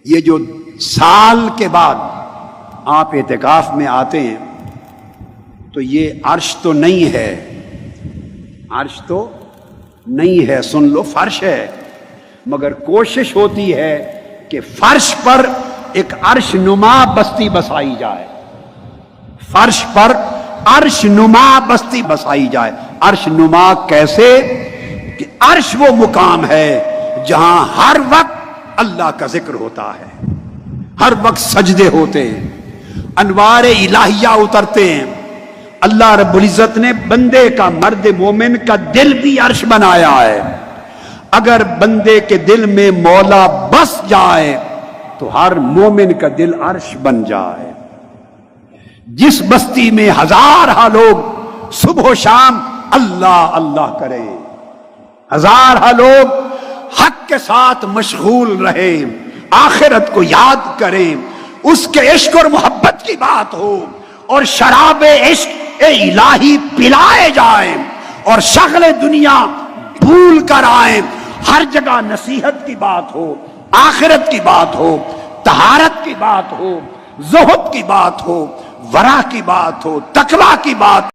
یہ جو سال کے بعد آپ اعتکاف میں آتے ہیں تو یہ عرش تو نہیں ہے، عرش تو نہیں ہے، سن لو فرش ہے، مگر کوشش ہوتی ہے کہ فرش پر ایک عرش نما بستی بسائی جائے، فرش پر عرش نما بستی بسائی جائے۔ عرش نما کیسے؟ کہ عرش وہ مقام ہے جہاں ہر وقت اللہ کا ذکر ہوتا ہے، ہر وقت سجدے ہوتے ہیں، انوار الہیہ اترتے ہیں۔ اللہ رب العزت نے بندے کا، مرد مومن کا دل بھی عرش بنایا ہے۔ اگر بندے کے دل میں مولا بس جائے تو ہر مومن کا دل عرش بن جائے۔ جس بستی میں ہزارہ لوگ صبح و شام اللہ اللہ کریں، ہزارہ لوگ حق کے ساتھ مشغول رہیں، آخرت کو یاد کریں، اس کے عشق اور محبت کی بات ہو، اور شراب عشق الہی پلائے جائیں، اور شغل دنیا بھول کر آئیں، ہر جگہ نصیحت کی بات ہو، آخرت کی بات ہو، طہارت کی بات ہو، زہد کی بات ہو، ورع کی بات ہو، تقویٰ کی بات